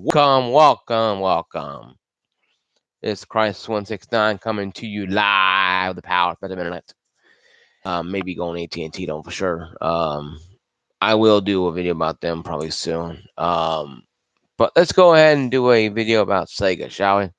Welcome. It's Christ169 coming to you live, the power of the internet. Maybe going AT&T though for sure. I will do a video about them probably soon. But let's go ahead and do a video about Sega, shall we?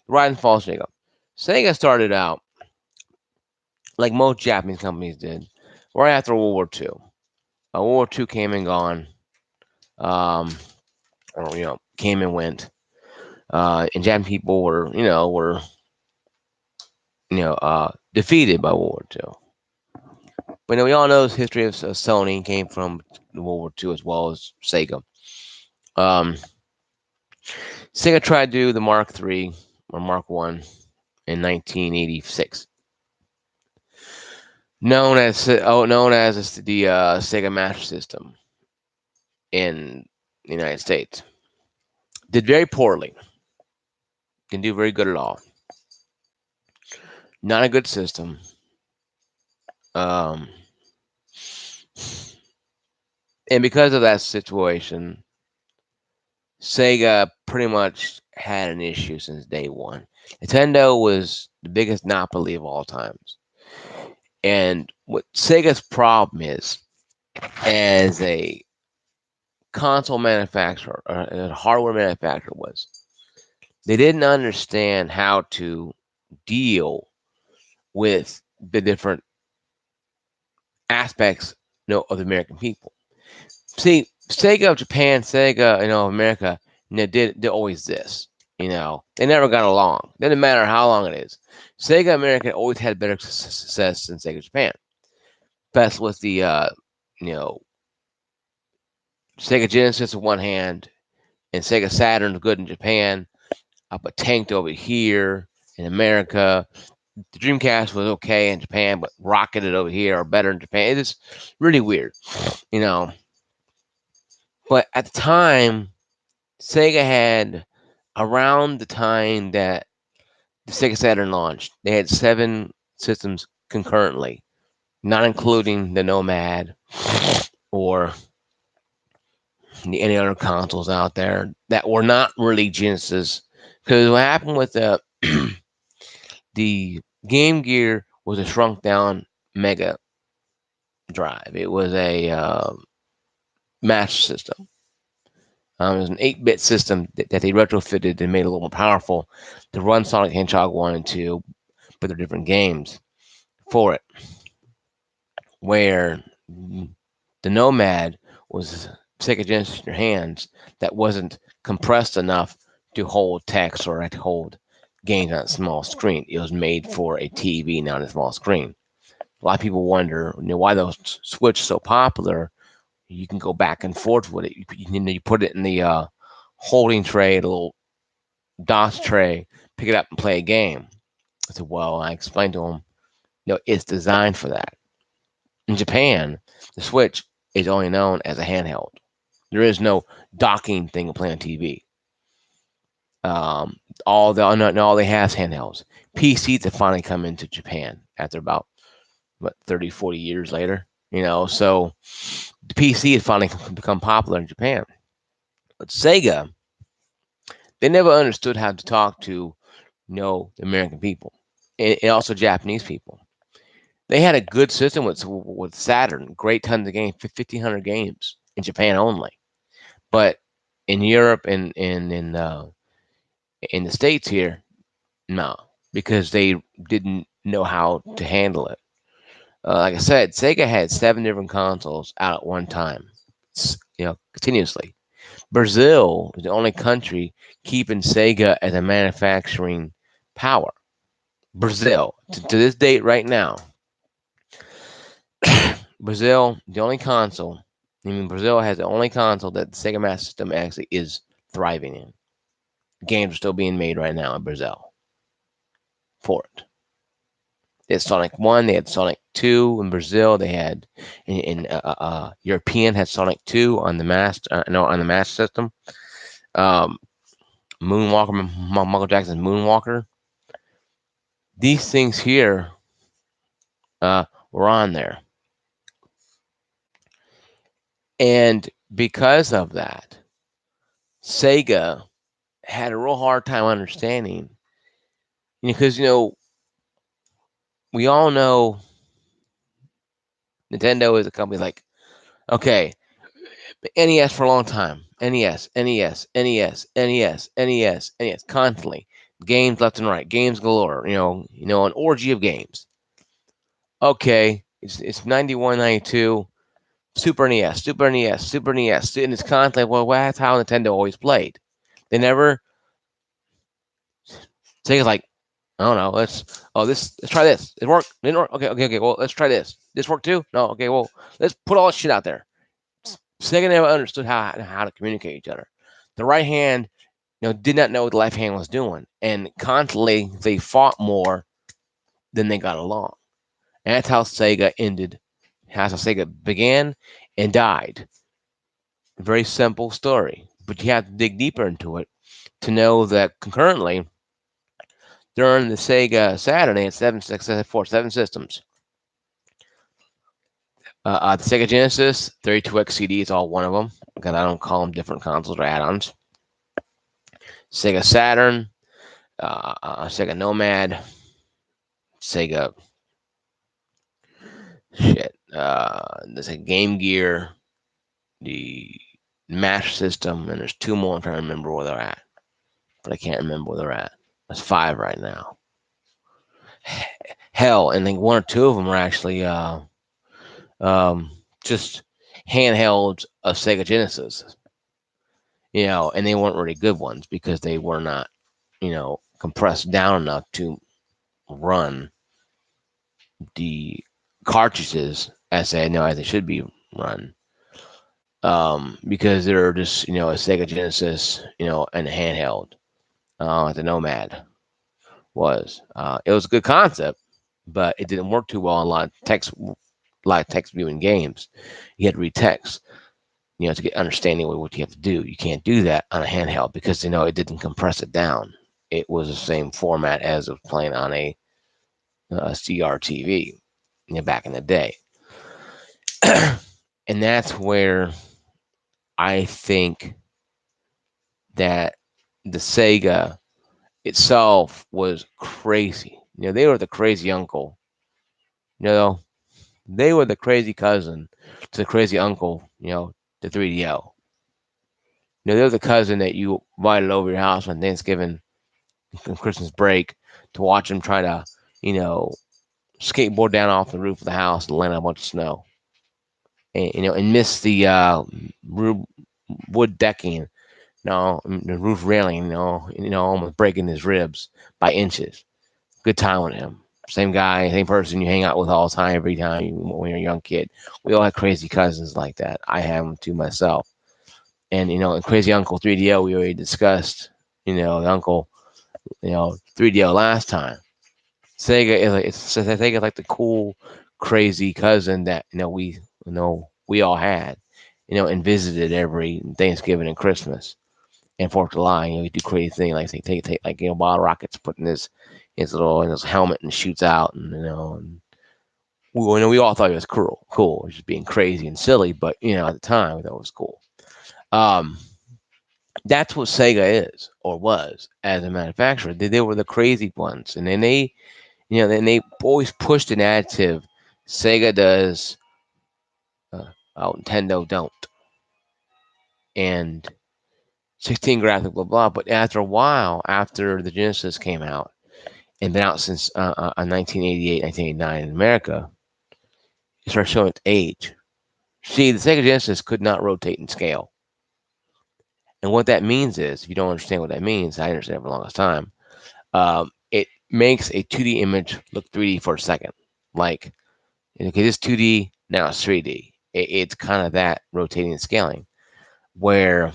Right and false Sega. Sega started out like most Japanese companies did, right after World War II. World War II came and gone, um, or came and went. And Japanese people were defeated by World War II. But we all know the history of Sony came from World War II as well as Sega. Um, Sega tried to do the Mark III or Mark I in 1986, known as the Sega Master System in the United States. Did very poorly. Didn't do very good at all. Not a good system. Um, and because of that situation, Sega pretty much had an issue since day one. Nintendo was the biggest monopoly of all times. And what Sega's problem is, as a console manufacturer or a hardware manufacturer, was they didn't understand how to deal with the different aspects of the American people. See, Sega of Japan, Sega, of America, did always this. They never got along. Doesn't matter how long it is. Sega America always had better success than Sega Japan. Best with the you know Sega Genesis on one hand, and Sega Saturn good in Japan, but tanked over here in America. The Dreamcast was okay in Japan, but rocketed over here or better in Japan. It is really weird, you know. But at the time, Sega had around the time that the Sega Saturn launched, they had 7 systems concurrently, not including the Nomad or any other consoles out there that were not really Genesis. Because what happened with the Game Gear was a shrunk down Mega Drive. It was a Master System. It was an 8-bit system that they retrofitted and made a little more powerful to run Sonic Hedgehog 1 and 2, but they're different games for it. Where the Nomad was Sega Genesis in your hands that wasn't compressed enough to hold text or to hold games on a small screen. It was made for a TV, not a small screen. A lot of people wonder why those Switch so popular. You can go back and forth with it. You put it in the holding tray, the little DOS tray, pick it up and play a game. I said, well, I explained to him, it's designed for that. In Japan, the Switch is only known as a handheld. There is no docking thing to play on TV. All they have is handhelds. PCs have finally come into Japan after about 30, 40 years later. So the PC has finally become popular in Japan. But Sega, they never understood how to talk to the American people and also Japanese people. They had a good system with Saturn, great tons of games, 1,500 games in Japan only. But in Europe and in the States here, no, because they didn't know how to handle it. Like I said, Sega had 7 different consoles out at one time, continuously. Brazil is the only country keeping Sega as a manufacturing power. Brazil, to this date right now, Brazil, the only console. Brazil has the only console that the Sega Master System actually is thriving in. Games are still being made right now in Brazil for it. They had Sonic 1, they had Sonic 2 in Brazil, they had in European had Sonic 2 on the Master System. Moonwalker, Michael Jackson's Moonwalker. These things here were on there. And because of that, Sega had a real hard time understanding, because we all know Nintendo is a company like, okay, NES for a long time, NES, NES, NES, NES, NES, NES, constantly, games left and right, games galore, an orgy of games. Okay, it's 91, 92, Super NES, Super NES, Super NES, and it's constantly, well, that's how Nintendo always played. They never say like, I don't know, let's try this. It worked, didn't work. Okay, okay, okay. Well, let's try this. This worked too. No, okay. Well, let's put all this shit out there. Sega never understood how to communicate each other. The right hand, did not know what the left hand was doing, and constantly they fought more than they got along. And that's how Sega ended. That's how Sega began and died. A very simple story, but you have to dig deeper into it to know that concurrently during the Sega Saturn, they had seven systems. The Sega Genesis, 32X CD is all one of them, because I don't call them different consoles or add-ons. Sega Saturn, Sega Nomad, Sega there's a Game Gear, the Master System, and there's two more I'm trying to remember where they're at, but I can't remember where they're at. There's five right now. Hell, and then one or two of them are actually just handhelds of Sega Genesis, and they weren't really good ones because they were not, compressed down enough to run the cartridges as they know as they should be run. Because they're just, a Sega Genesis, and a handheld, the Nomad was. It was a good concept, but it didn't work too well on a lot of text viewing games. You had to read text, to get understanding of what you have to do. You can't do that on a handheld because it didn't compress it down. It was the same format as of playing on a CRTV, back in the day. And that's where I think that the Sega itself was crazy. They were the crazy uncle. You know, they were the crazy cousin to the crazy uncle, the 3DO. They were the cousin that you invited over your house on Thanksgiving and Christmas break to watch them try to, skateboard down off the roof of the house and land on a bunch of snow. And miss the wood decking, the roof railing, almost breaking his ribs by inches. Good time with him. Same guy, same person you hang out with all the time, every time when you're a young kid. We all have crazy cousins like that. I have them too myself. And and Crazy Uncle 3DO, we already discussed. The Uncle, 3DO last time. Sega is like the cool, crazy cousin that we all had, and visited every Thanksgiving and Christmas and 4th of July. We do crazy things like take like bottle rockets, put in his little helmet and shoots out, and we all thought it was cool. It was just being crazy and silly, but at the time we thought it was cool. Um, that's what Sega is or was as a manufacturer. They were the crazy ones, and then they always pushed an additive. Sega does, Nintendo don't, and 16 graphic blah blah. But after a while, after the Genesis came out and been out since 1988, 1989 in America, it started showing its age. See, the Sega Genesis could not rotate and scale. And what that means is, if you don't understand what that means, I understand it for the longest time. It makes a 2D image look 3D for a second. Like, okay, this 2D, now it's 3D. It's kind of that rotating and scaling. Where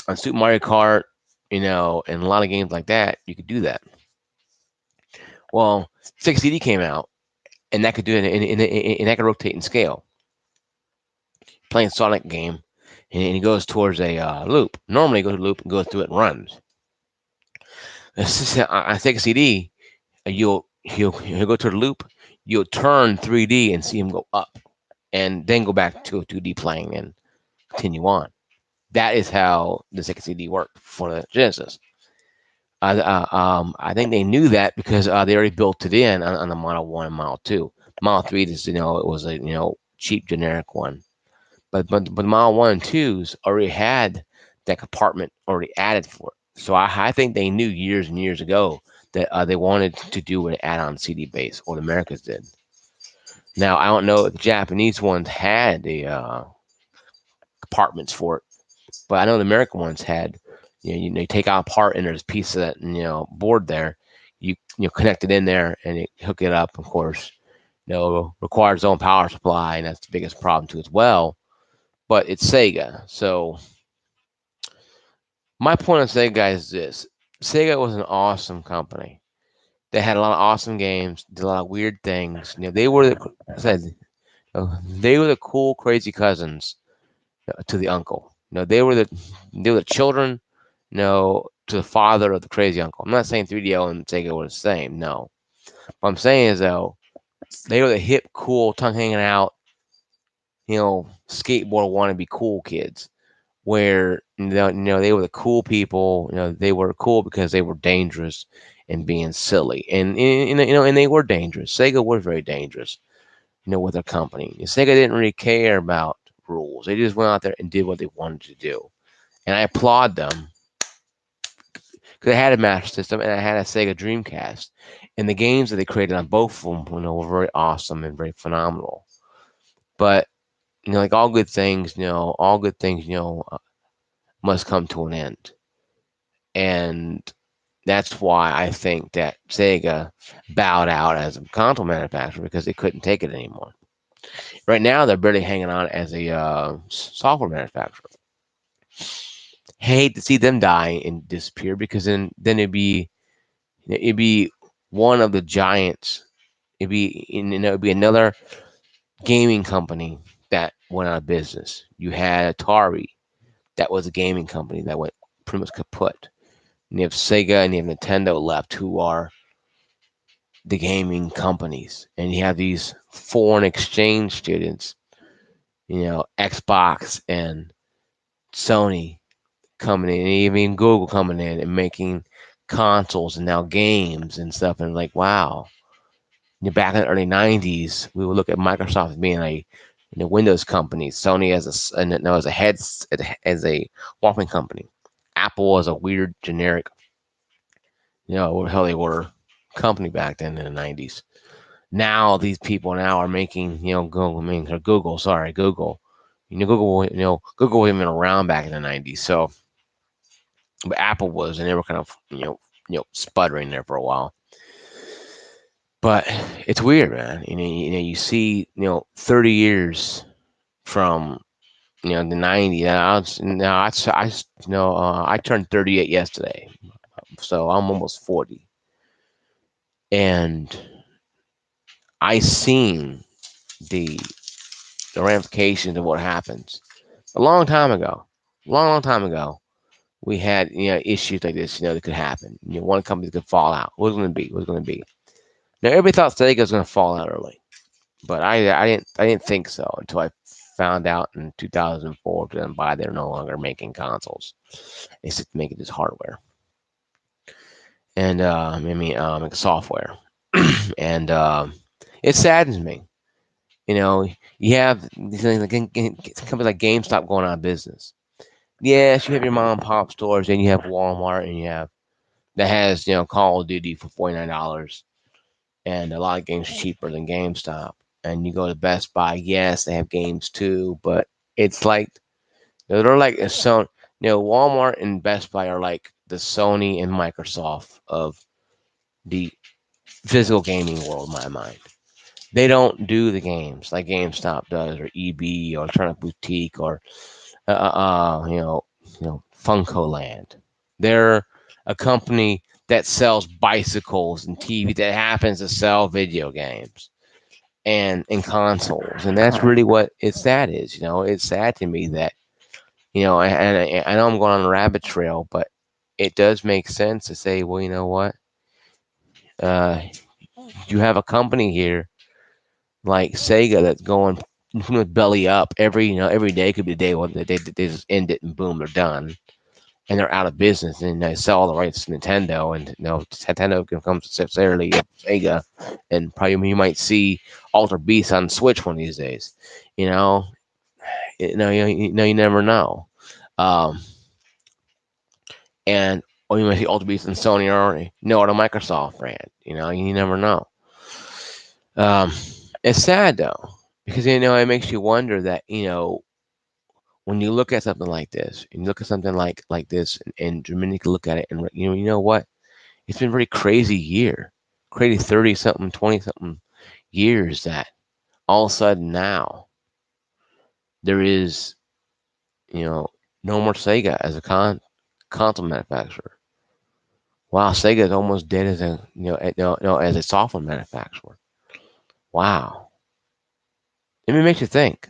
on Super Mario Kart, and a lot of games like that, you could do that. Well, 6CD came out, and that could do it, and that could rotate and scale. Playing Sonic game, and he goes towards a loop. Normally, he goes to loop and goes through it and runs. I take a CD, and he'll go to the loop. You'll turn 3D and see him go up, and then go back to a 2D playing and continue on. That is how the Sega CD worked for the Genesis. I think they knew that because they already built it in on the Model 1 and Model 2. Model 3 is, it was a, cheap generic one. But the Model 1 and 2s already had that compartment already added for it. So I think they knew years and years ago that they wanted to do an add-on CD base, or the Americas did. Now, I don't know if the Japanese ones had the compartments for it, but I know the American ones had. You take out a part and there's a piece of that board there. You connect it in there and you hook it up. Of course, requires its own power supply, and that's the biggest problem too as well. But it's Sega, so my point on Sega is this: Sega was an awesome company. They had a lot of awesome games, did a lot of weird things. They were they were the cool, crazy cousins to the uncle. They were the children, to the father of the crazy uncle. I'm not saying 3DO and Sega were the same. No, what I'm saying is though they were the hip, cool, tongue hanging out, skateboard wannabe cool kids. Where they were the cool people. They were cool because they were dangerous and being silly, and they were dangerous. Sega was very dangerous, with their company. Sega didn't really care about rules. They just went out there and did what they wanted to do. And I applaud them because I had a Master System and I had a Sega Dreamcast, and the games that they created on both of them, were very awesome and very phenomenal. But like all good things, must come to an end, and that's why I think that Sega bowed out as a console manufacturer because they couldn't take it anymore. Right now, they're barely hanging on as a software manufacturer. Hate to see them die and disappear because then it'd be one of the giants. It'd be another gaming company that went out of business. You had Atari, that was a gaming company that went pretty much kaput. And you have Sega and you have Nintendo left, who are the gaming companies, and you have these foreign exchange students, Xbox and Sony coming in, and even Google coming in and making consoles and now games and stuff. And like, wow, back in the early '90s, we would look at Microsoft as being a Windows company, Sony as a Walkman company, Apple as a weird generic, what the hell they were company back then in the '90s. Now these people now are making, Google, sorry, Google. Google wasn't even around back in the '90s. So, but Apple was, and they were kind of, sputtering there for a while. But it's weird, man. You see, 30 years from, the '90s. I turned 38 yesterday, so I'm almost 40, and I seen the ramifications of what happens. A long time ago, long time ago, we had issues like this. That could happen. One company could fall out. What's going to be? What's going to be? Now everybody thought Sega was going to fall out early, but I didn't think so until I found out in 2004 by they're no longer making consoles. They just making this hardware and software, and it saddens me. You have these things like companies like GameStop going out of business. Yes, you have your mom and pop stores, and you have Walmart, and you have that has Call of Duty for $49, and a lot of games cheaper than GameStop. And you go to Best Buy, yes, they have games too, but it's like they're like a Sony. Walmart and Best Buy are like the Sony and Microsoft of the physical gaming world, in my mind. They don't do the games like GameStop does, or EB, or Alternative Boutique, or Funko Land. They're a company that sells bicycles and TV that happens to sell video games and consoles, and that's really what it's sad is. It's sad to me that and I know I'm going on a rabbit trail, but it does make sense to say, well, you know what, uh, you have a company here like Sega that's going belly up. Every day could be the day when they just end it and boom, they're done. And they're out of business, and they sell all the rights to Nintendo, and Nintendo comes necessarily Sega, and probably you might see Alter Beast on Switch one of these days. You know, you never know. Um, and or you might see Alter Beast and Sony or no, or a Microsoft brand. You never know. Um, it's sad though, because it makes you wonder that when you look at something like this, and you look at something like this, and Dominica look at it, and you know what? It's been a very crazy year, crazy 30 something, 20 something years that all of a sudden now there is, you know, no more Sega as a console manufacturer. Wow, Sega is almost dead as a no, as a software manufacturer. Wow, it makes you think.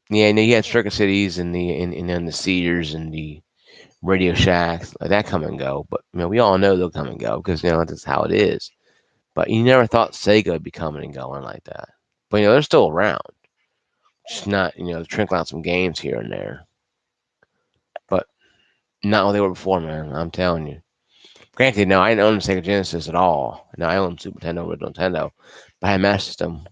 Yeah, you had Circuit Cities and the Cedars and the Radio Shacks like that come and go, but we all know they'll come and go because that's how it is. But you never thought Sega would be coming and going like that. But they're still around. Just not, trickle out some games here and there. But not what they were before, man. I'm telling you. Granted, no, I didn't own the Sega Genesis at all. No, I owned Super Nintendo, original Nintendo. But I had a Master System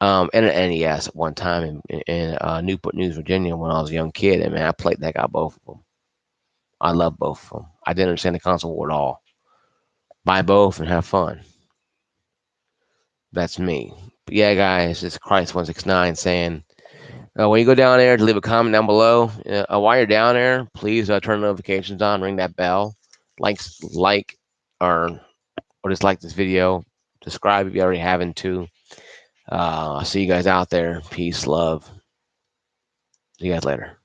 and an NES at one time in Newport News, Virginia when I was a young kid. And man, I played that guy both of them. I love both of them. I didn't understand the console war at all. Buy both and have fun. That's me. But yeah, guys, it's Christ169 saying, when you go down there, to leave a comment down below. While you're down there, please turn notifications on, ring that bell, like, or just like this video. Subscribe if you already haven't too. I'll see you guys out there. Peace, love. See you guys later.